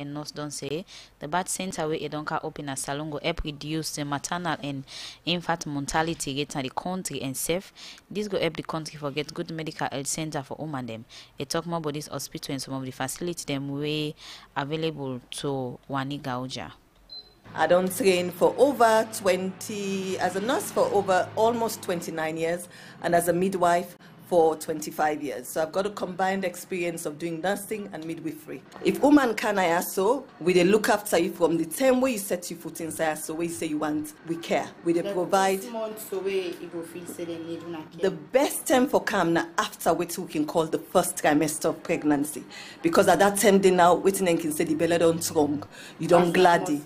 and nurse don't say the birth center where it don't open a salon go help reduce the maternal and infant mortality rate in the country and safe. This go help the country for get good medical health center for women them. It talk more about this hospital and some of the facilities them way available to Wani Gauja. I don't train for over 20, as a nurse for over almost 29 years, and as a midwife for 25 years. So I've got a combined experience of doing nursing and midwifery. If woman can so we they look after you from the time where you set your foot inside, so where you say you want, we care. We they provide. The best time for come now after what we can call the first trimester of pregnancy, because at that time they now waiting and can say the belly don't strong, you don't gladdy.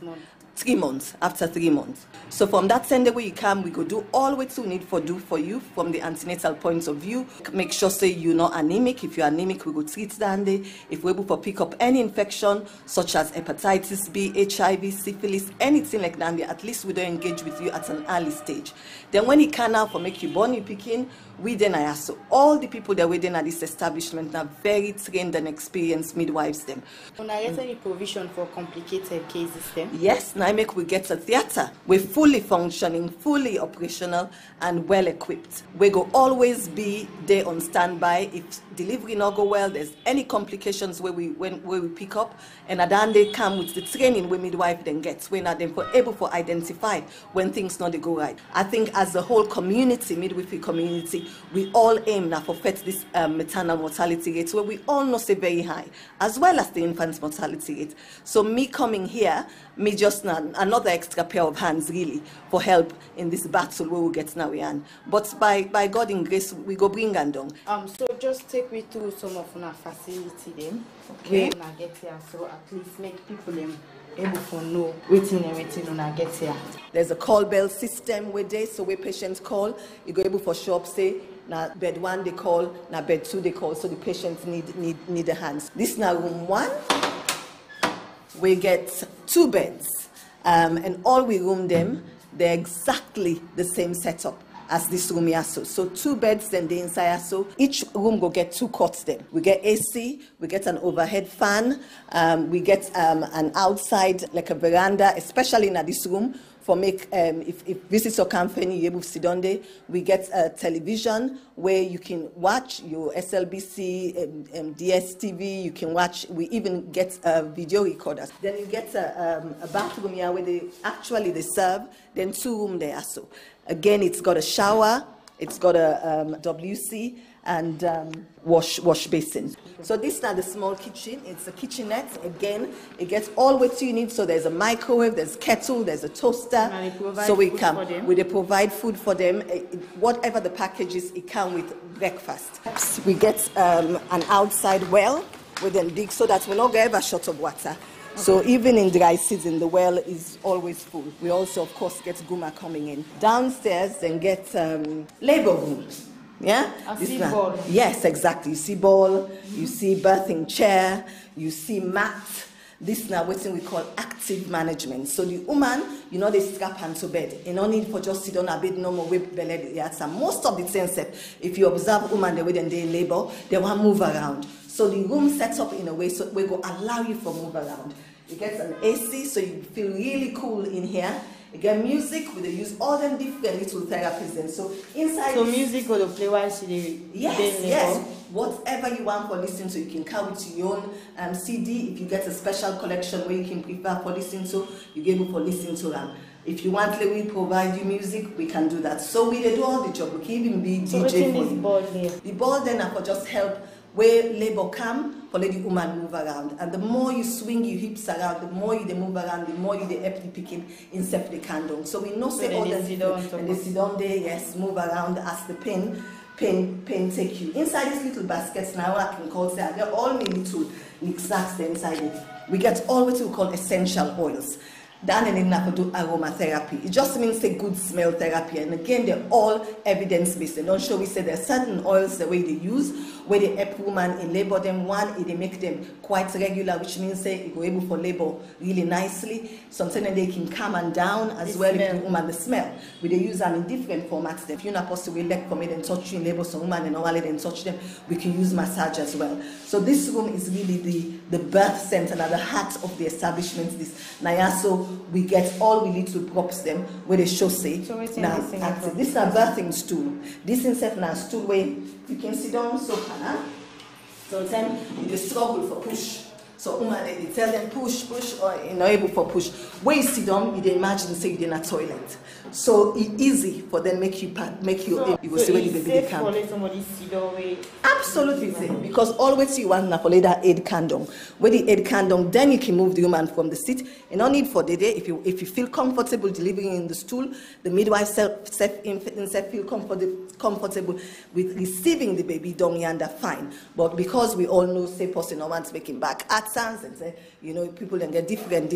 3 months, after 3 months. So from that Sunday where you come, we go do all what we need for do for you from the antenatal point of view. Make sure say you're not anemic. If you're anemic, we go treat that day. If we're able to pick up any infection such as hepatitis B, HIV, syphilis, anything like that, at least we don't engage with you at an early stage. Then when it can now for make you born, you pick in, we then I ask. So all the people that within at this establishment are very trained and experienced midwives them. When I get any provision for complicated cases then? Yes, now make we get a theatre. We're fully functioning, fully operational and well equipped. We go always be there on standby. If delivery not go well, there's any complications where we pick up, and at the end they come with the training we midwife then gets. We're not then able to identify when things not go right. I think as a whole community, midwifery community, we all aim now for fet this maternal mortality rate where we all know say very high, as well as the infant mortality rate. So me coming here, me just another extra pair of hands really for help in this battle where we get now we are. But by God in grace, we go bring and down. So just take me through some of our facility then. Okay. When I get here, so at least make people able to know waiting when I get here. There's a call bell system where they so where patients call, you go able for shop say now bed 1 they call, now bed 2 they call, so the patients need the hands. This now room 1. We get 2 beds, and all we room them, they're exactly the same setup as this room here. So 2 beds then the inside. So each room go get 2 cots then. We get AC, we get an overhead fan, we get an outside like a veranda, especially in this room. For make if visitor company you able to sit down there, we get a television where you can watch your SLBC, DSTV. You can watch. We even get video recorders. Then you get a bathroom here where they serve. Then 2 rooms there. So again, it's got a shower. It's got a WC and wash basin. So this is now the small kitchen. It's a kitchenette. Again, it gets all what you need. So there's a microwave, there's a kettle, there's a toaster. So we provide food for them. Whatever the package is, it comes with breakfast. We get an outside well with them dig so that we're not ever short of water. So even in dry season, the well is always full. We also, of course, get Guma coming in. Downstairs, then get labor rooms. Yeah? I see ball. Yes, exactly. You see ball, you see birthing chair, you see mat. This now what we call active management. So the woman, they strap hand to bed. You no need for just sit on a bed no more with belly. Most of the things, if you observe women the way they in labor, they want to move around. So the room sets up in a way so we go allow you to move around. You get an AC so you feel really cool in here. You get music, we use all them different little therapies then. So inside. So music will play while she Yes. Whatever you want for listening to, you can come with your own CD. If you get a special collection where you can prepare for listening to, you get able for listening to them. If you want, we provide you music, we can do that. So we do all the job. We can even be DJ for you. The ball then are for just help where labor come for let the woman move around. And the more you swing your hips around, the more you move around, the more you help the picking instead of the candle. So we know say all the and they sit down there, yes, move around as the pain take you. Inside these little baskets now, I can call say they're all many little knickknacks inside it. We get all what we call essential oils. Dan and Nina do aromatherapy. It just means a good smell therapy. And again, they're all evidence-based. They don't show we say there are certain oils the way they use, where they help women in labor. Them one, they make them quite regular, which means say you go able for labor really nicely. Sometimes they can calm and down as well if the woman the smell. We they use them in different formats. If you're not supposed to elect for me and touch you in labor, some women and normally then touch them, we can use massage as well. So this room is really the birth center at the heart of the establishment. This now, so we get all we need to props them where they show say. So now this is a birthing stool. This insert now stool where you can sit down so sometimes you struggle for push. So they tell them push, or you're not able for push. Where you sit down, you imagine say you're in a toilet. So it's easy for them make you you go see where the baby can. Let somebody sit down where Absolutely safe, because always you want for that aid candle. Where the aid candle, then you can move the woman from the seat. And no need for the day if you feel comfortable delivering in the stool, the midwife feel comfortable with receiving the baby down yonder, fine. But because we all know say person no one's making back accents and say people can get different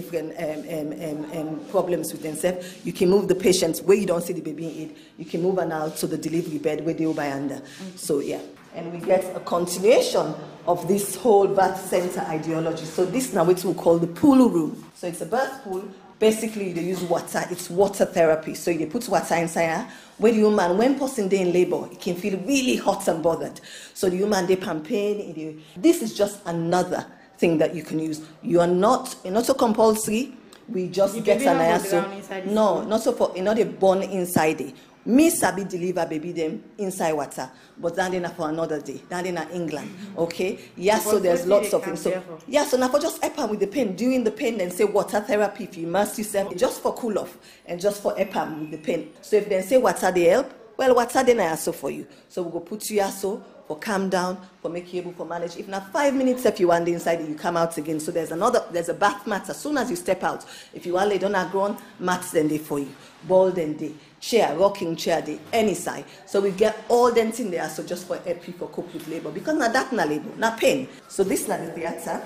problems with themselves. You can move the patient where you don't see the baby in it. You can move her now to the delivery bed where they will by under. So yeah. And we get a continuation of this whole birth center ideology. So this now what we call the pool room. So it's a birth pool. Basically, they use water. It's water therapy. So you put water inside her. When the woman, when person they in labor, it can feel really hot and bothered. So the woman they pain. This is just another thing that you can use. You are not so compulsory. We just get an ISO. No, not so for not a born inside it. Me sabi deliver baby them inside water, but then they for another day. Then they in England, okay? Yeah, so there's lots of things. So yeah, so now for just help her with the pain, during the pain, then say water therapy if you immerse yourself, just for cool off and just for help her with the pain. So if they say water they help, well water then I also for you. So we go put you also for calm down, for make you able to manage. If not 5 minutes if you want the inside, you come out again. So there's a bath mat as soon as you step out. If you want lay down a ground, mats then they for you. Ball then they. Chair, rocking chair, they any side. So we get all them in there, so just for help people cope with labor. Because now that na labor, not pain. So this is not the theater.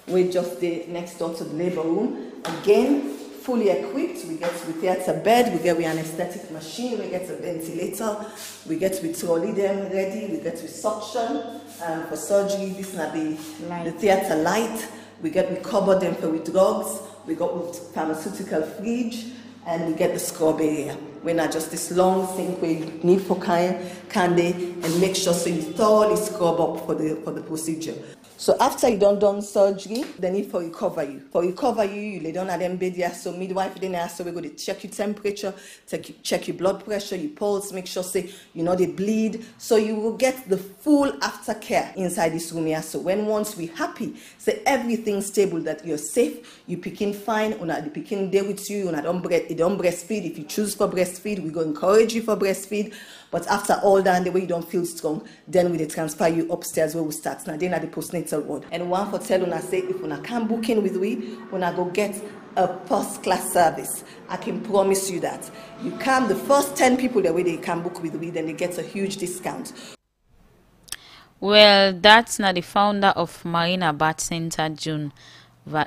We're just the next door to the labor room. Again, fully equipped. We get with theater bed, we get with anesthetic machine, we get a ventilator, we get with trolley them ready, we get with suction for surgery. This is not the theater light. We get with cupboard them for with drugs, we got with pharmaceutical fridge. And we get the scrub area. We're not just this long sink where you need for candy and make sure so you thoroughly scrub up for the procedure. So after you done surgery, they need for recover you. For recover you, you lay down at them bed here. So midwife then ask, so we go to check your temperature, check your blood pressure, your pulse, make sure say they bleed. So you will get the full aftercare inside this room here. So once we happy, say everything's stable, that you're safe, you picking fine, the picking there with you, don't breastfeed. If you choose for breastfeed, we go encourage you for breastfeed. But after all that, the way you don't feel strong, then we transfer you upstairs where we start. Now then at the postnatal ward. And one for tell una say if una can book in with we, una go get a first-class service. I can promise you that. You come, the first 10 people that way they can book with we, then they get a huge discount. Well, that's not the founder of Marina Birth Center, June.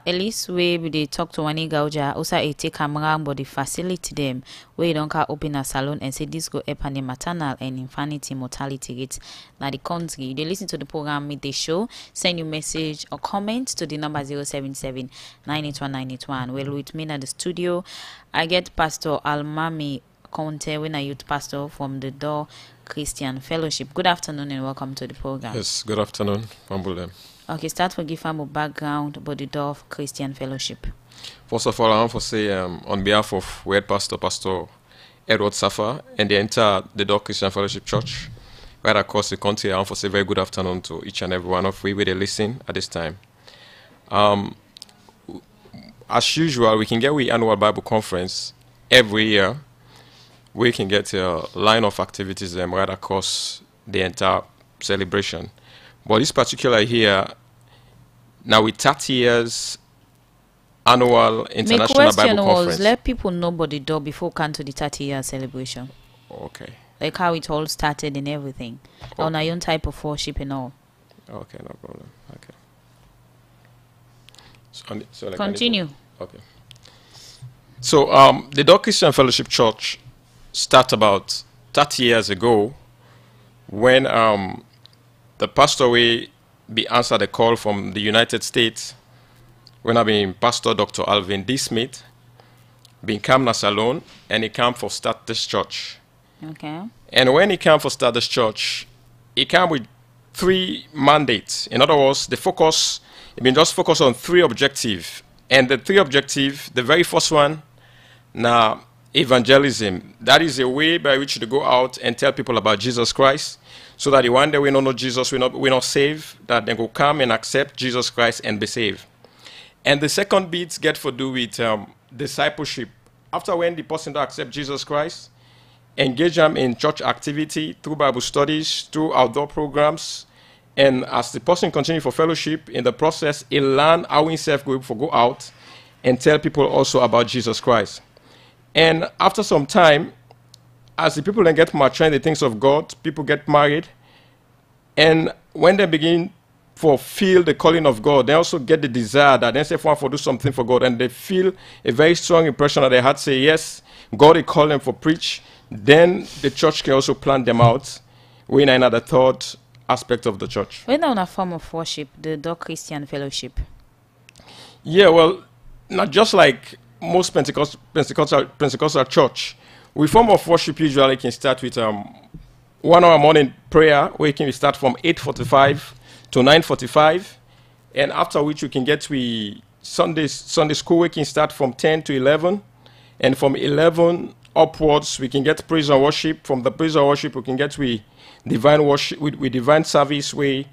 Ellis way they talk to Wani Gauja also a take camera but the facility them where you don't open a salon and say this go up and the maternal and infanity mortality rates now the country. They listen to the program with the show, send you message or comment to the number 077 981 981. Well, with me at the studio I get Pastor Almamy Conteh, when a youth pastor from the Door Christian Fellowship. Good afternoon and welcome to the program. Yes, good afternoon. Humble. Okay, start for give them a background about the Door Christian Fellowship. First of all, I want to say on behalf of Word Pastor Edward Safa and the entire the Door Christian Fellowship Church, right across the country, I want to say very good afternoon to each and every one of you where they listen at this time. As usual, we can get the annual Bible conference every year. We can get a line of activities right across the entire celebration. But this particular here, now with 30 years annual International Bible Conference. Let people know about the Door before come to the 30-year celebration. Okay. Like how it all started and everything. Okay. On our own type of worship and all. Okay, no problem. Okay. So continue. Okay. So the Door Christian Fellowship Church started about 30 years ago when the pastor will be answer the call from the United States when I been Pastor Dr. Alvin D. Smith, been come na salon, and he come for start this church. Okay. And when he came for start this church, he came with 3 mandates. In other words, the focus, he been just focus on 3 objectives. And the 3 objectives, the very first one, now evangelism. That is a way by which to go out and tell people about Jesus Christ, so that the one day we don't know Jesus, we're not saved, that they will come and accept Jesus Christ and be saved. And the second bit get to do with discipleship. After when the person don't accept Jesus Christ, engage them in church activity, through Bible studies, through outdoor programs, and as the person continue for fellowship, in the process, he'll learn how himself will go out and tell people also about Jesus Christ. And after some time, as the people then get mature in the things of God, people get married, and when they begin to feel the calling of God, they also get the desire that they say for do something for God, and they feel a very strong impression that they had to say, yes, God is calling them for preach. Then the church can also plan them out. We're in another third aspect of the church. When on a form of worship, the Dog Christian Fellowship. Yeah, well, not just like most Pentecostal church. We form of worship usually can start with 1 hour morning prayer, where can we start from 8:45 to 9:45, and after which we can get to Sunday school. We can start from 10 to 11, and from 11 upwards we can get praise and worship. From the praise and worship we can get to divine worship, with divine service, where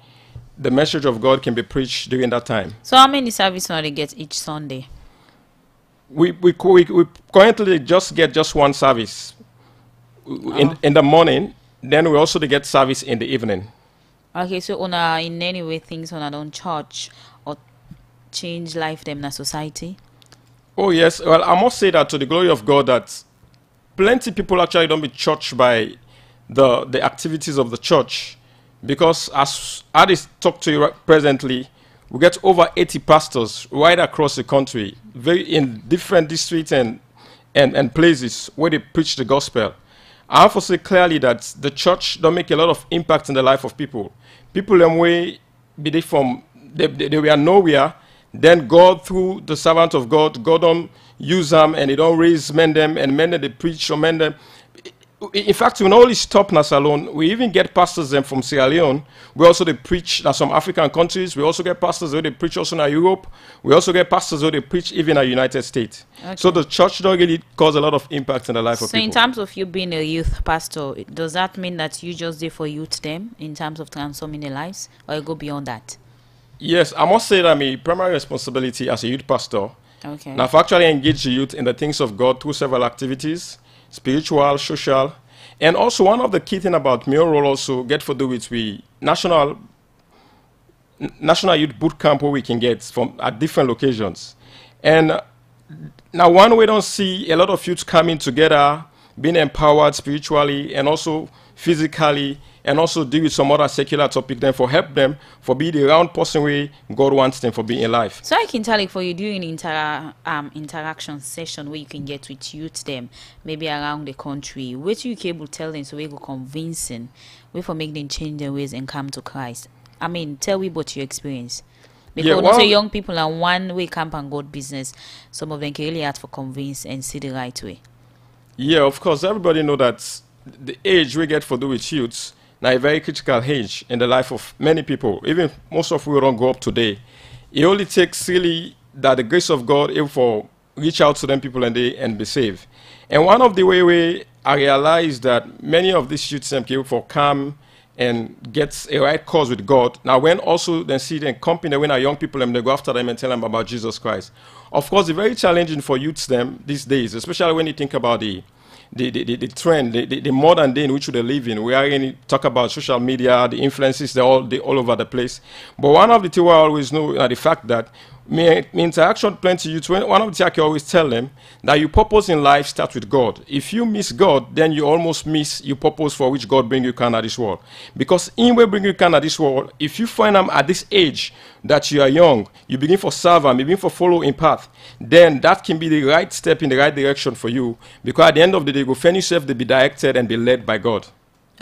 the message of God can be preached during that time. So how many services do they get each Sunday? We currently just get just one service in the morning. Then we also get service in the evening. Okay, so una in any way things on don't church or change life them in a society? Oh yes, well I must say that to the glory of God that plenty people actually don't be churched by the activities of the church, because as I just talk to you presently, we get over 80 pastors right across the country, very in different districts and places where they preach the gospel. I have to say clearly that the church don't make a lot of impact in the life of people. People them way be they from they were nowhere. Then God, through the servant of God, God don't use them, and they don't raise men them, and men that they preach or men them. In fact, we not only stop in alone, we even get pastors them from Sierra Leone. We also they preach in some African countries. We also get pastors who they preach also in Europe. We also get pastors who they preach even in the United States. Okay. So the church don't really cause a lot of impact in the life of people. So in terms of you being a youth pastor, does that mean that you just there for youth them in terms of transforming their lives, or you go beyond that? Yes, I must say that my primary responsibility as a youth pastor, okay, now I've actually engaged the youth in the things of God through several activities, spiritual, social, and also one of the key things about my role also get to do with national youth boot camp where we can get from at different locations. And now one we don't see a lot of youth coming together, being empowered spiritually and also physically, and also deal with some other secular topic then for help them for be the round person way God wants them for being in life. So I can tell you for you doing interaction session where you can get with youth them maybe around the country, which you able to tell them so we go convincing, we for make them change their ways and come to Christ. I mean, tell me about your experience. Because yeah, well, young people are one way camp and God business, some of them can really hard for convince and see the right way. Yeah, of course, everybody know that the age we get for do with youths now a very critical age in the life of many people. Even most of we don't go up today. It only takes really that the grace of God able for reach out to them people and be saved. And one of the way I realized that many of these youths and people for come and get a right cause with God. Now when also then see them company when our young people them they go after them and tell them about Jesus Christ. Of course, it's very challenging for youths them these days, especially when you think about the trend, the modern day in which they live in. We are going to talk about social media, the influences, they're all over the place. But one of the things I always know the fact that my interaction plenty youth, one of the things I can always tell them that your purpose in life starts with God. If you miss God, then you almost miss your purpose for which God bring you can at this world. Because in way bring you can at this world, if you find them at this age that you are young, you begin for serve and begin for follow in path, then that can be the right step in the right direction for you. Because at the end of the day, go find yourself to be directed and be led by God.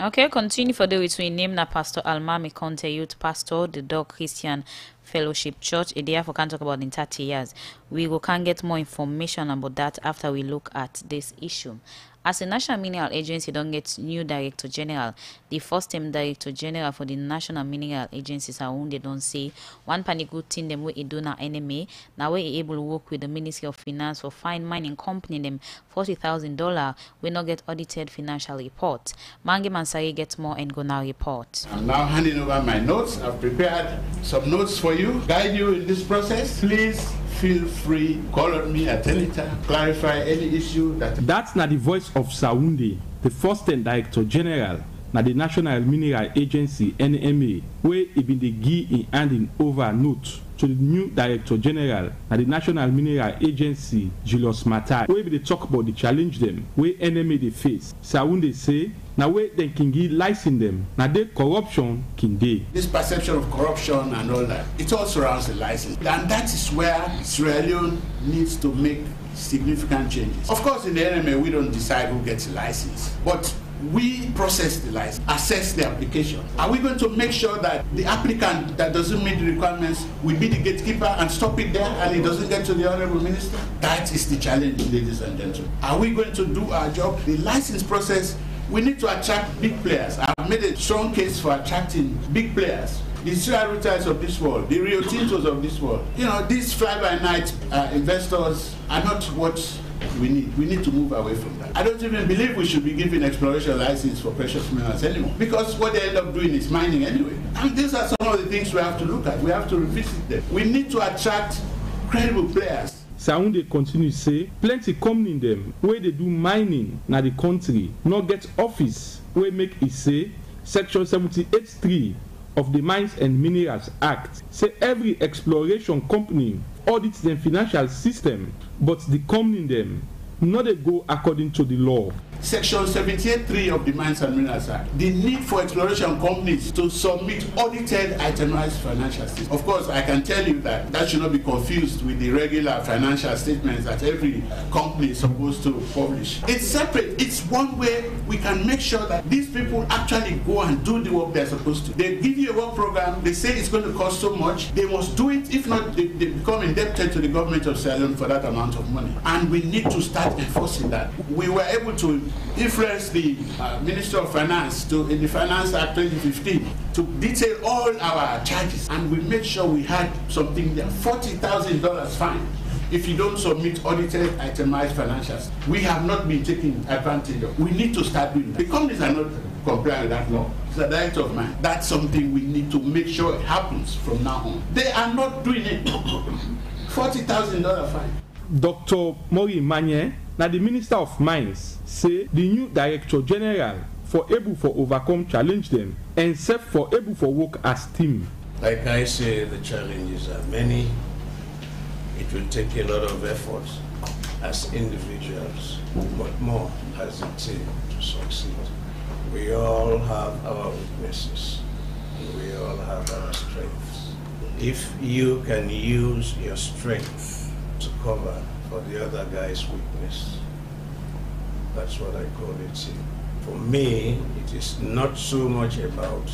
Okay, continue for the between name na Pastor Almamy Conteh, youth pastor, the Dog Christian Fellowship Church. A therefore can talk about in 30 years. We can get more information about that after we look at this issue. As a national mineral agency don't get new director general, the first time director general for the national mineral agencies are who they don't say one panic good thing them way do na enemy. Now we able to work with the Ministry of Finance for fine mining company them $40,000 we not get audited financial report. Mange Mansari gets more and go now report. I'm now handing over my notes. I've prepared some notes for you, guide you in this process. Please feel free, call on me at any time, clarify any issue that... That's not the voice of Saounde, the first and Director General, na the National Mineral Agency, NMA, where he been the give in handing over note to the new Director General, na the National Mineral Agency, Julius Matai, where they talk about the challenge them, where NMA they face. Saounde say, now where they can give license them, now they corruption can they. This perception of corruption and all that, it all surrounds the license. And that is where Sierra Leone needs to make significant changes. Of course, in the NMA, we don't decide who gets a license, but we process the license, assess the application. Are we going to make sure that the applicant that doesn't meet the requirements will be the gatekeeper and stop it there and it doesn't get to the Honorable Minister? That is the challenge, ladies and gentlemen. Are we going to do our job? The license process, we need to attract big players. I've made a strong case for attracting big players. The Sierra Ruters of this world, the Rio Tintos of this world. You know, these fly-by-night investors are not what we need. We need to move away from that. I don't even believe we should be giving exploration license for precious minerals anymore, because what they end up doing is mining anyway. And these are some of the things we have to look at. We have to revisit them. We need to attract credible players. Saounde continue to say, plenty company them where they do mining na the country, not get office where make it say Section 78(3) of the Mines and Minerals Act say every exploration company audits them financial system, but the company them not they go according to the law. Section 78(3) of the Mines and Minerals Act, the need for exploration companies to submit audited itemized financial statements. Of course, I can tell you that that should not be confused with the regular financial statements that every company is supposed to publish. It's separate. It's one way we can make sure that these people actually go and do the work they're supposed to. They give you a work program, they say it's going to cost so much, they must do it. If not, they become indebted to the government of Sierra Leone for that amount of money. And we need to start enforcing that. We were able to influence the Minister of Finance in the Finance Act 2015 to detail all our charges, and we made sure we had something there, $40,000 fine if you don't submit audited itemized financials. We have not been taking advantage of. We need to start doing that. The companies are not complying with that law. It's a director of mine. That's something we need to make sure it happens from now on. They are not doing it. $40,000 fine. Dr. Mori Manye, now the Minister of Mines, say the new Director General for able for overcome challenge them and self for able for work as team. Like I say, the challenges are many. It will take a lot of effort as individuals, but more as a team to succeed. We all have our weaknesses, and we all have our strengths. If you can use your strength to cover for the other guy's weakness, that's what I call it. For me, it is not so much about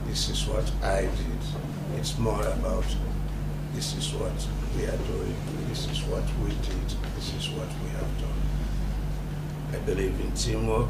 this is what I did. It's more about this is what we are doing, this is what we did, this is what we have done. I believe in teamwork.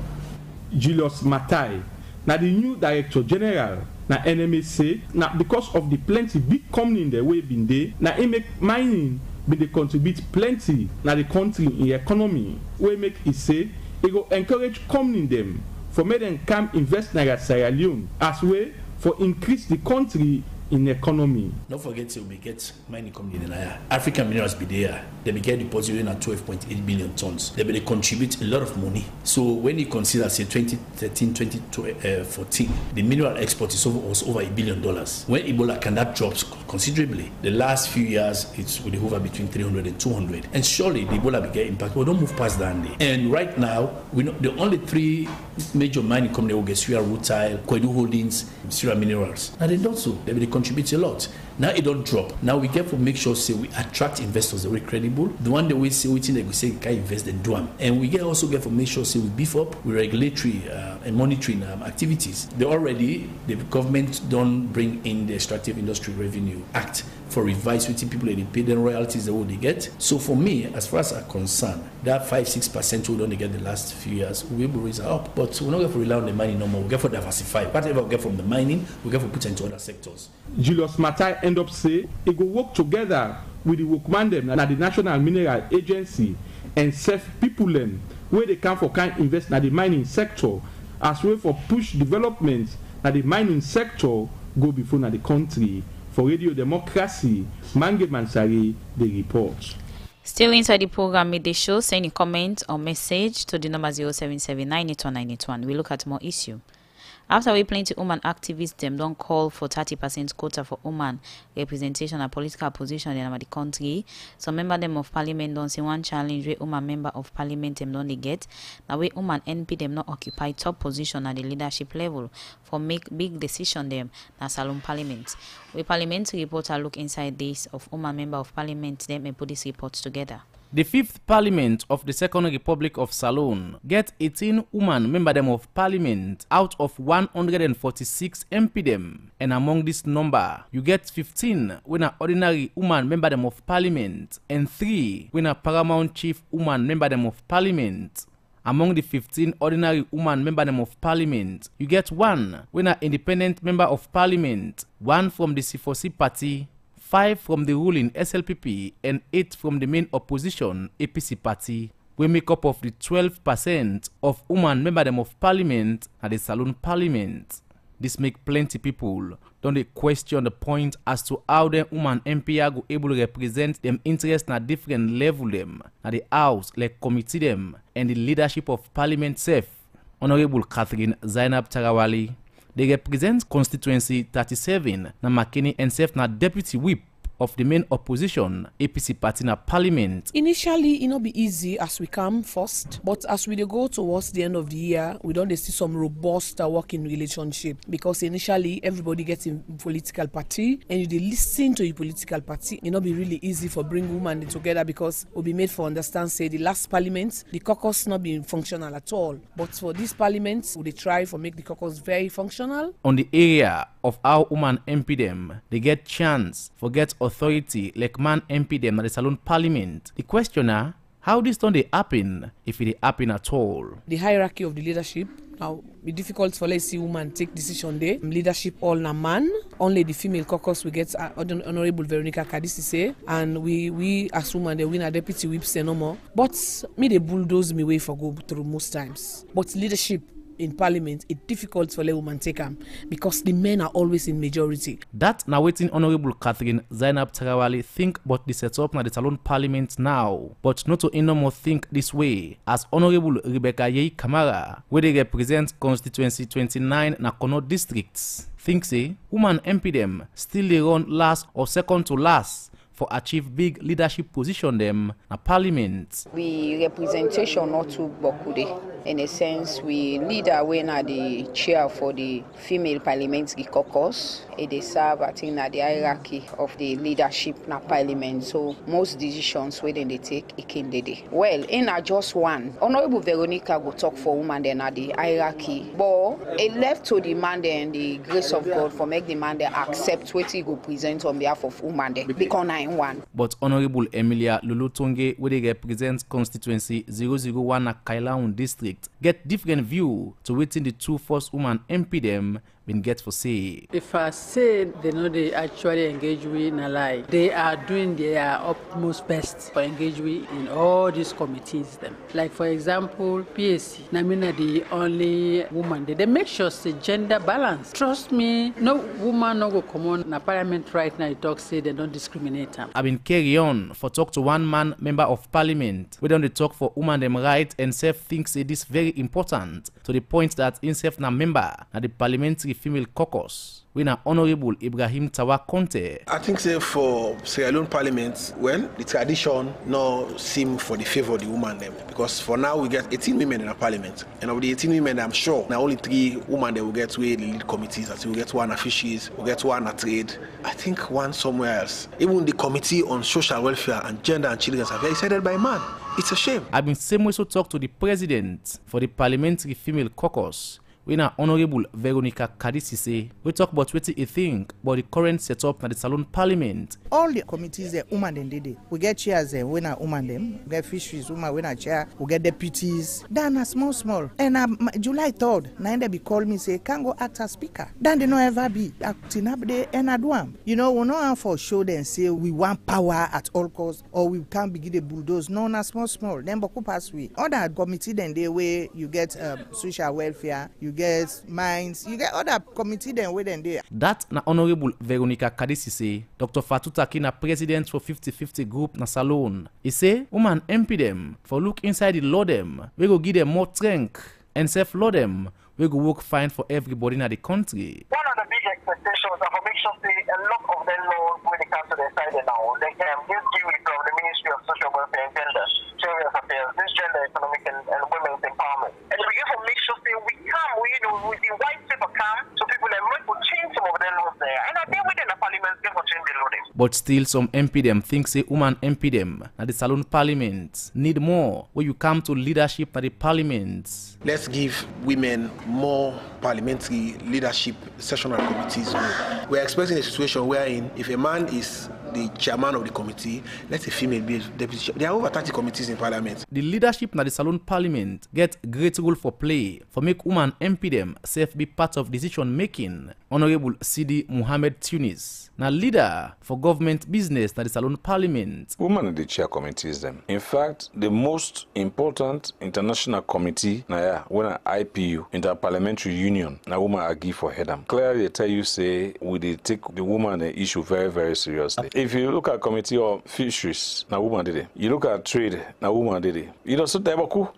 Julius Matai, now the new Director General, now NMA say, now because of the plenty big company in the way been there, now it make mining but they contribute plenty now the country in the economy. We make it say it go encourage company them for make them come invest in Sierra Leone as way for increase the country in the economy. Don't forget to get mining company in African minerals be there. They be get deposited at 12.8 billion tons. They be contribute a lot of money. So when you consider say 2013, 2014, the mineral export was over $1 billion. When Ebola can that drops considerably. The last few years it's will hover between 300 and 200. And surely the Ebola will get impact. We don't move past that day. And right now we know the only three major mining companies will get Sierra Rutile, Kwedu Holdings, Sierra Minerals. And they don't so. They will contribute a lot. Now it don't drop. Now we get to make sure say we attract investors that are credible. The one that we say waiting that we say can invest and do them. And we also get to make sure say we beef up with regulatory and monitoring activities. The government don't bring in the Extractive Industry Revenue Act for revise with people and they pay them royalties that what they get. So for me, as far as I'm concerned, that 5-6% we don't get the last few years, we will raise it up. But we're not going to rely on the mining no more. We get for diversify. Whatever we get from the mining, we get for put into other sectors. Julius Matai end up say it go work together with the workman them and the National Mineral Agency and self people them where they can for kind invest in the mining sector as well for push development that the mining sector go before na the country. For Radio Democracy, Mange Mansari, the report. Still inside the program, midday show, send a comment or message to the number 077-981-981. We look at more issue. After we plenty women activists, them don't call for 30% quota for women representation and political position in the country. So member them of parliament don't see one challenge where women member of parliament them don't they get. Now we women NP them not occupy top position at the leadership level for make big decision them na Salon Parliament. We parliamentary reporter look inside this of women member of parliament them and put these reports together. The 5th Parliament of the Second Republic of Salon get 18 women member them of parliament out of 146 MP them. And among this number, you get 15 when a ordinary woman member them of parliament and 3 when a paramount chief woman member them of parliament. Among the 15 ordinary women member them of parliament, you get 1 when an independent member of parliament, 1 from the C4C party, 5 from the ruling SLPP and 8 from the main opposition APC party. We make up of the 12% of women member them of parliament at the Salon Parliament. This make plenty people don't they question the point as to how them women MP are go able to represent them interests at different level them at the house like committee them and the leadership of parliament self. Honorable Catherine Zainab Tarawali. They represent constituency 37 na Makeni and serve na deputy whip of the main opposition APC party na parliament. Initially, it not be easy as we come first, but as we go towards the end of the year, we don't see some robust working relationship because initially everybody gets in political party and you listen to your political party. It not be really easy for bring women together because we'll be made for understand say the last parliament the caucus not being functional at all, but for this parliament we try for make the caucus very functional. On the area of how women MP them, they get chance for get authority like man MP them at the Salon Parliament. The questioner, how this don't they happen if it happen at all? The hierarchy of the leadership now be difficult for let's see woman take decision there. Leadership all na man. Only the female caucus we get Honorable Veronica Kadisi say, and we as women they win a deputy whip say no more. But me they bulldoze me way for go through most times. But leadership in parliament, it's difficult for the women take them because the men are always in majority. That now waiting Honorable Catherine Zainab Tarawali think about the setup na the Salon Parliament now, but not to no more think this way as Honorable Rebecca Yei Kamara, where they represent constituency 29 na Kono districts, think say woman MP them still they run last or second to last for achieve big leadership position them na parliament. We representation not too bokude. In a sense, we lead away na the chair for the female parliamentary caucus. They serve, I think, na the hierarchy of the leadership na parliament. So most decisions when they take, it can do. Well, in just one, Honorable Veronica go talk for women then at the hierarchy. But it left to the man and the grace of God for make the man accept what he go present on behalf of women there. Because one. But Honorable Emilia Lulutonge, where they represent constituency 001 na Kailaun district, get different view to waiting the two first women MP them been get for say. If I say they know they actually engage with in a lie, they are doing their utmost best for engage with in all these committees them. Like for example, PSC, Namina the only woman they make sure it's gender balance. Trust me, no woman no go come on na parliament right now. It talk say they don't discriminate them. I been carry on for talk to one man member of parliament. We don't talk for woman them right and self thinks it is very important to the point that himself na member na the parliamentary female caucus when Honorable Ibrahim Tawa Conteh. I think say for Sierra Leone Parliament, well, the tradition no seem for the favor of the woman them, because for now we get 18 women in a parliament, and of the 18 women, I'm sure now only 3 women that will get to the lead committees. That we get one at fisheries, we get one at trade. I think one somewhere else. Even the committee on social welfare and gender and children's affairs is headed by a man. It's a shame. I've been same way so talk to the president for the parliamentary female caucus, when Honorable Veronica Kadisise, we talk about what he think about the current setup at the Salone Parliament. All the committees are women and they. We get chairs when are women them. We get fisheries women when are chair. We get deputies. Then a small. And July 3rd, Nine be call me say can go act as speaker. Then they no ever be acting up there and I do am. You know we no have for show them say we want power at all costs or we can't begin the bulldoze. No, na small. Then boku pass we. Other committee then they way you get social welfare. You get mines, you get other committee then where then there. That na Honorable Veronica Kadisise, Dr. Fatuta Kina president for 50-50 group na Salone. He say, woman MP them for look inside the law them, we go give them more strength and self-law them, we go work fine for everybody in the country. One of the big expectations are for make sure say a lot of them laws when it comes to their side now, they can just give it from the Ministry of Social Welfare and Children's Affairs, this gender, economic and women's empowerment. And we have to make sure say we come, with the white paper come, so people will change some of their laws there. And I think within the parliament, they will change the law. But still some MP them think say woman MP them at the Salone Parliament need more when you come to leadership at the parliament. Let's give women more parliamentary leadership sessional committees. We're expecting a situation wherein if a man is the chairman of the committee, let a female be deputy. There are over 30 committees in parliament. The leadership na the Salone Parliament get great role for play for make woman MP them self be part of decision making. Honorable Sidi Muhammad Tunis, na leader for government business na the Salone Parliament. Women in the chair committees them. In fact, the most important international committee na when IPU, Interparliamentary Union, na woman agree for head. Clearly they tell you say we dey take the woman issue very, very seriously. If you look at committee of fisheries, na woman did it. You look at trade, na woman did it. You know, so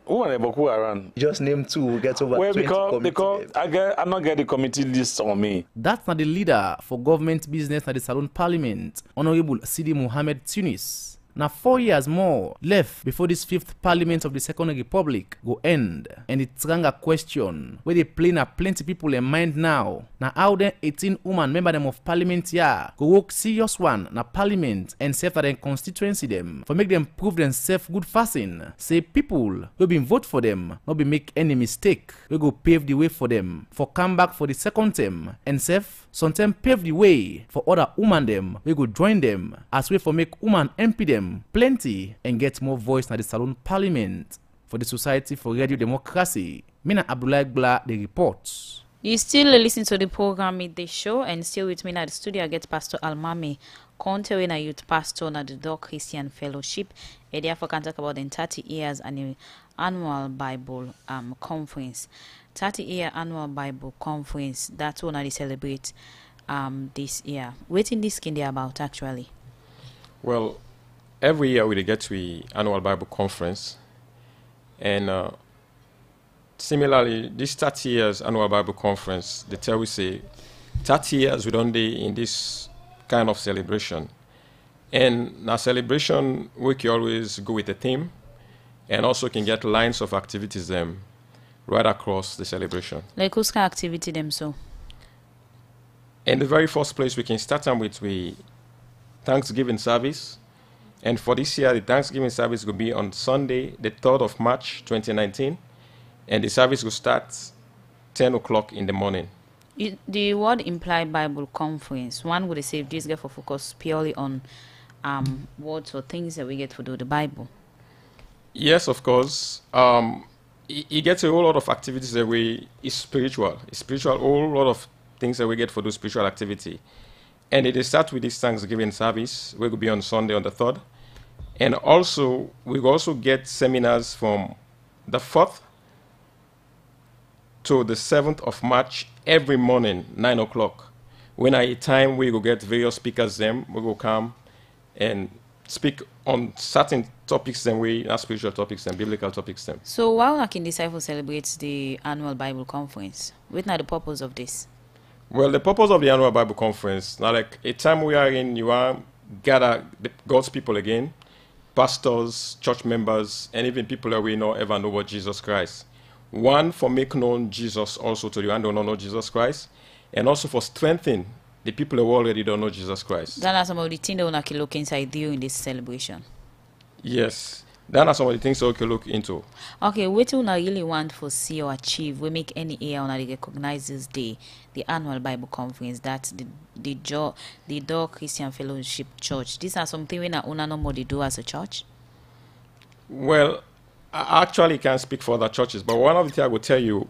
woman around. Just name 2, we get over 20 because I'm not get the committee list on me. That's not the leader for government business at the Salone Parliament, Honorable Sidi Muhammad Tunis. Now 4 years more left before this 5th Parliament of the Second Republic go end. And it's a question where they play na plenty people in mind now. Now how then 18 women member them of Parliament here go work serious one na Parliament and self that then constituency them for make them prove themselves good fasting. Say people will be vote for them, not be make any mistake. We go pave the way for them for come back for the 2nd term and self sometimes pave the way for other women them. We go join them as way for make women MP them plenty and get more voice na the Salone Parliament. For the Society for Radio Democracy, Mina Abdullah Bla the reports. You still listen to the program with the show, and still with me at the studio I get Pastor Almamy, Conteh, a youth pastor at the Dog Christian Fellowship. And therefore can talk about the 30 years annual Bible conference. 30-year annual Bible conference, that's what they celebrate this year. What in this can they about actually? Well, every year we get to the annual Bible conference, and similarly, this 30 years annual Bible conference, they tell we say 30 years we don't do in this kind of celebration. And now celebration we can always go with the theme, and also can get lines of activities them right across the celebration. Like whose kind of activity them so? In the very first place, we can start them with the Thanksgiving service. And for this year, the Thanksgiving service will be on Sunday, the 3rd of March, 2019. And the service will start 10 o'clock in the morning. The word implied Bible conference, one would say this get for focus purely on words or things that we get to do the Bible. Yes, of course. It gets a whole lot of activities that is spiritual. It's spiritual, a whole lot of things that we get for those spiritual activity. And it start with this Thanksgiving service. We will be on Sunday on the 3rd. And also, we will also get seminars from the 4th to the 7th of March every morning, 9 o'clock. When at a time we will get various speakers them, we will come and speak on certain topics and not spiritual topics and biblical topics them. So while Akin Disciple celebrates the annual Bible conference, what are the purpose of this? Well, the purpose of the annual Bible conference, now like a time we are in, you are gather God's people again, pastors, church members, and even people that we know ever know about Jesus Christ. One, for make known Jesus also to you and don't know Jesus Christ, and also for strengthening the people who already don't know Jesus Christ. That are some of the things that we can look inside you in this celebration. Yes, that are some of the things that we can look into. Okay, what do you really want to see or achieve? We make any year on recognize this day, the annual Bible conference, that's the Door Christian Fellowship Church. These are something we not normally do as a church. Well, I actually can't speak for other churches, but one of the things I will tell you,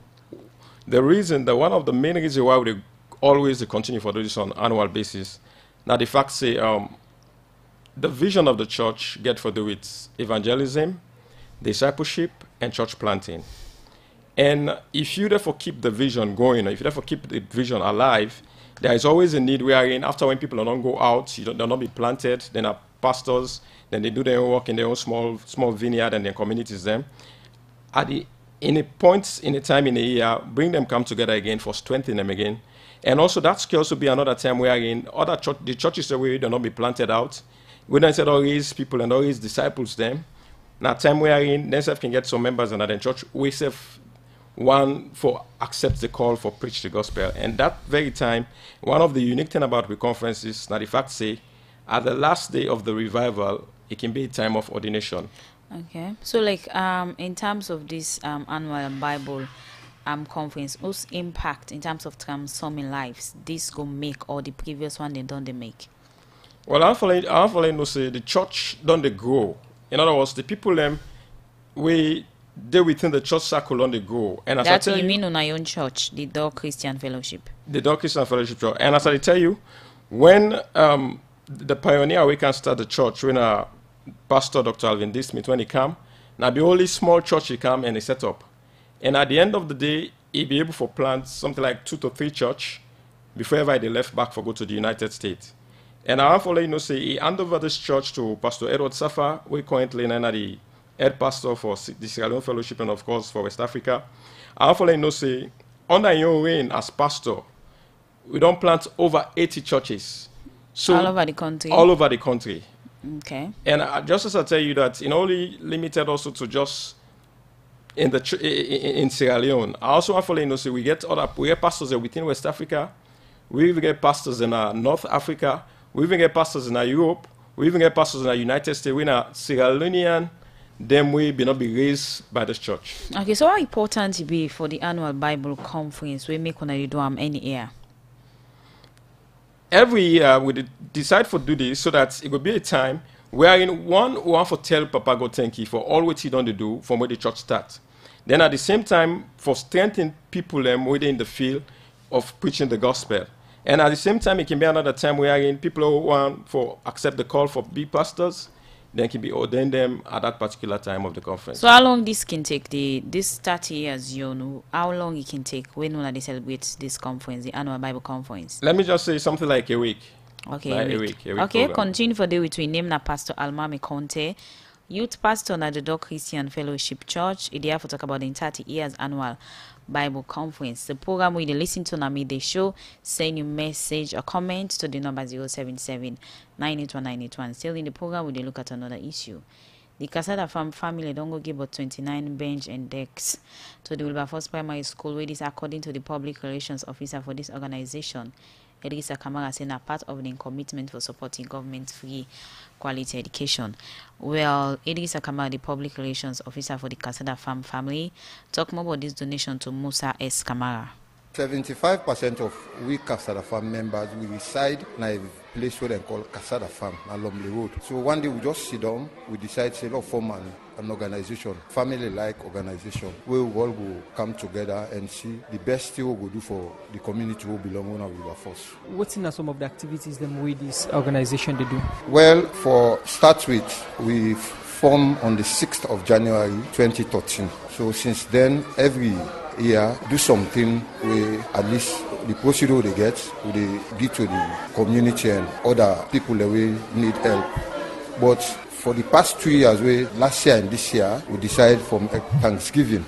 the reason that one of the main reasons why we always continue for this on annual basis, now the fact say the vision of the church get for do with evangelism, discipleship, and church planting. And if you therefore keep the vision going, or if you therefore keep the vision alive, there is always a need wherein after when people don't go out, they'll not be planted, then are pastors, then they do their own work in their own small vineyard and their communities them. In a point in a time in a year, bring them come together again for strengthening them again. And also that can also be another time wherein the churches that we do not be planted out. We don't say always people and always disciples them. Now time wherein then can get some members in the church, we say one for accept the call for preach the gospel. And that very time, one of the unique thing about the conference is now the fact say at the last day of the revival, it can be a time of ordination. Okay. So like in terms of this annual Bible conference, whose impact in terms of transforming lives this go make or the previous one they make? Well, I following say the church don't they grow. In other words, the people they within the church circle on the grow. And as that's I tell you mean on our own church, the Door Christian Fellowship. The Door Christian Fellowship Church. And as I tell you, when the pioneer we can start the church, when Pastor Dr. Alvin D. Smith, when he come, now the only small church he come and he set up. And at the end of the day, he be able to plant something like 2 to 3 church before ever they left back for go to the United States. And I want say he hand over this church to Pastor Edward Safa, we currently the head pastor for the Sierra Leone Fellowship and of course for West Africa. I want say under your reign as pastor, we don't plant over 80 churches. So all over the country. All over the country. Okay. And just as I tell you that, only limited also to just in Sierra Leone. I also want to say we get pastors within West Africa. We even get pastors in North Africa. We even get pastors in Europe. We even get pastors in the United States. We are Sierra Leonean. Them we be not be raised by this church. Okay, so how important it be for the annual Bible conference we make when you do any year? Every year we decide to do this so that it will be a time wherein one who want to tell Papa God thank you for all what he done to do from where the church starts. Then at the same time for strengthening people within the field of preaching the gospel. And at the same time it can be another time wherein people who want to accept the call for be pastors, then can be ordained them at that particular time of the conference. So how long this can take, this 30 years, how long it can take when they celebrate this conference, the annual Bible conference? Let me just say something like a week. Okay, like a week. Okay, program. Continue for the week. We name na Pastor Almamy Conteh, youth pastor at the Door Christian Fellowship Church. It here for talk about the 30 years annual Bible conference. The program we listen to na the show. Send your message or comment to the number 077-981-981. Still in the program we look at another issue. The Casada Farm family don't go give about 29 bench and decks to the Wilberforce Primary School, where this according to the public relations officer for this organization. Idrissa Kamara saying a part of the commitment for supporting government-free quality education. Well, Idrissa Kamara, the public relations officer for the Casada Farm family, talk more about this donation to Musa S. Kamara. 75% of we Casada Farm members, we reside in a place where they call Casada Farm, along the road. So one day we just sit down, we decide to form an organization, family-like organization, where we all will come together and see the best thing we will do for the community who belong on our Wilberforce. What are some of the activities them with this organization they do? Well, for start with, we formed on the 6th of January 2013. So since then, every year, do something where at least the procedure they get, they give to the community and other people that will need help. But for the past 2 years, last year and this year, we decide from Thanksgiving.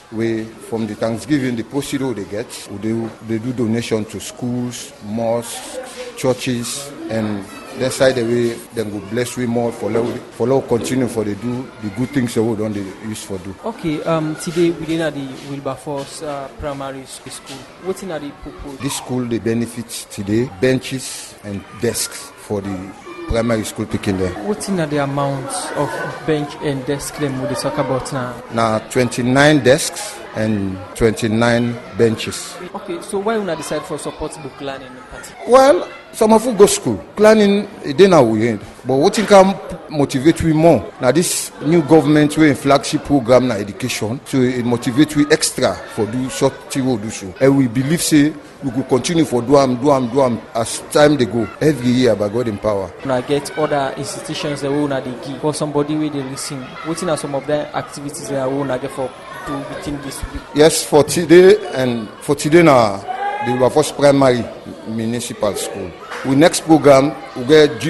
From the Thanksgiving, the procedure they get, they do donation to schools, mosques, churches, and that side the way then go bless we more for law continue for they do the good things that we don't use for do. Okay, today we did at the Wilberforce Primary School. What's in the purpose? This school the benefits today benches and desks for the primary school picking there. What's in the amount of bench and desk them we talk about now? Now 29 desks and 29 benches. Okay, so why not decide for support book learning in party? Well, some of you go school. Planning they now we end. But what can motivate we more? Now this new government we in flagship program na education, so it motivate we extra for do short do so. And we believe say we could continue for do am as time they go. Every year by God in power. Now get other institutions that we want to give for somebody where they listen. What are some of the activities that we want to get for to within this week? Yes, for today now the Wilberforce Primary Municipal School. We next program we get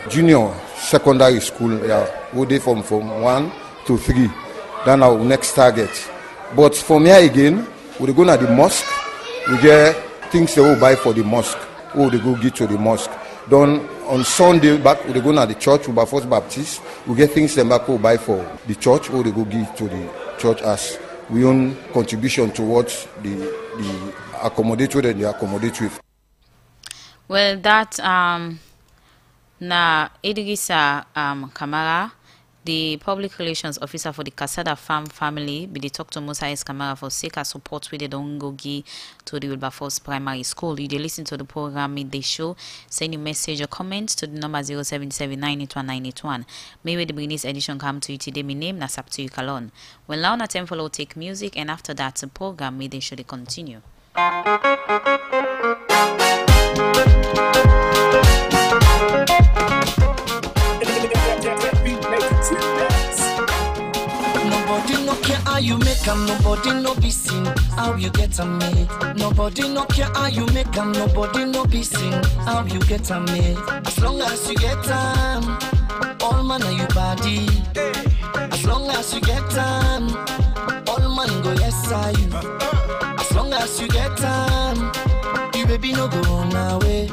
junior secondary school. Yeah, we do from 1 to 3. Then our next target. But from here again, we go to the mosque. We get things they will buy for the mosque. Or they go give to the mosque. Then on Sunday back we go to the church. Wilberforce Baptist. We get things them back we buy for the church. Or they go give to the church as we own contribution towards the accommodated and the accommodative. Well, that na Idrissa Kamara, the public relations officer for the Kasada Farm family, be the talk to Moses Kamara for sake of support with the Dongogi to the Wilberforce Primary School. You listen to the program mid the show, send your message or comments to the number 077981981. Maybe the beginning edition come to you today. My name na Saptu Kalon. Well, now na time follow take music, and after that the program mid the show continue. Nobody no care how you make 'em, nobody no be seen how you get 'em made. Nobody no care how you make 'em, nobody no be seen how you get 'em made. As long as you get 'em, all man are you body. As long as you get 'em, all man go yes are you. As long as you get 'em, you baby no go on away.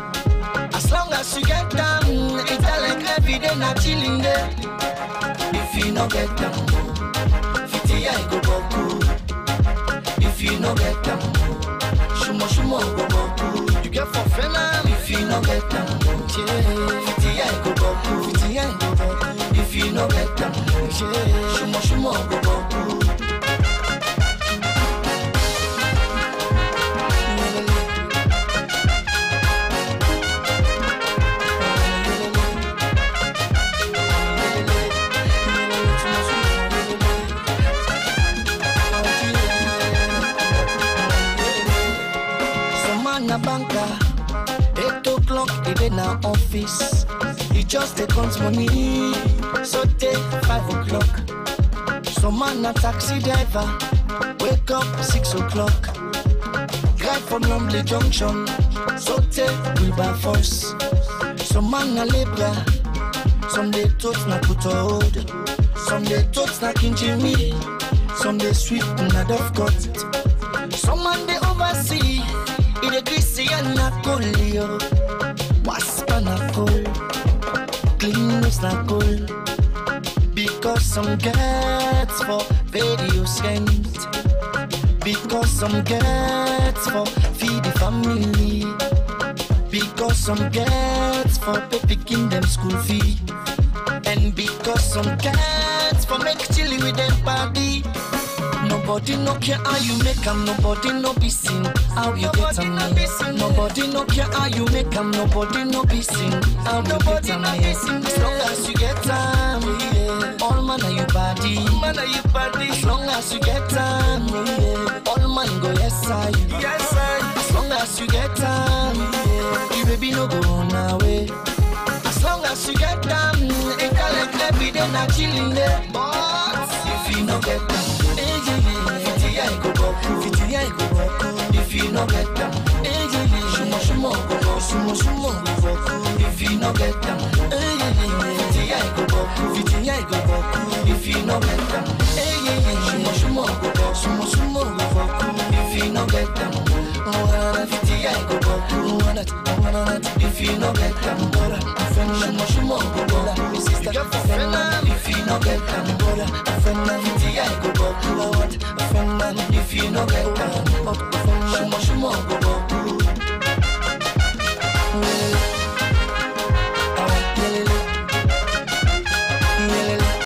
As long as you get 'em, it's like every day not chilling there. If you no get 'em, I go boku. If you no get 'em, shumo go boku. You get for fena. If you no get 'em, I go boku. If you no get 'em, shumo go boku. Banker, 8 o'clock, in our office. He just takes money, so take 5 o'clock. Some man a taxi driver, wake up 6 o'clock. Drive from Lumley Junction, so take Wilberforce. Some man a labor, some they totes na Kutod, some they totes na Kinjimi, some they sweep na Dovecot. Some man they oversee. In a greasy and not cool, wasp and a cool, clean is not cool. Because some gets for video sent, because some gets for feed the family, because some gets for picking them school fee, and because some gets for make chilly with them party. Nobody no care how you make 'em, nobody no be seen how you get 'em made. Nobody no care how you make 'em, nobody no be seen how you get 'em made. As long as you get 'em, all man are you body. As long as you get 'em, all man go yes I. As long as you get 'em, you baby no go on away. As long as you get 'em, it like every day not chilling there. But if you no get 'em, if you no get 'em, shumo go boku. If you no get 'em, I go boku. Vitinya go boku if you no get them. Hey yeah, shumo go boku, shumo go boku if you no get them. Vitinya go boku, if you no get them. Shumo go boku, sister, if you no get them.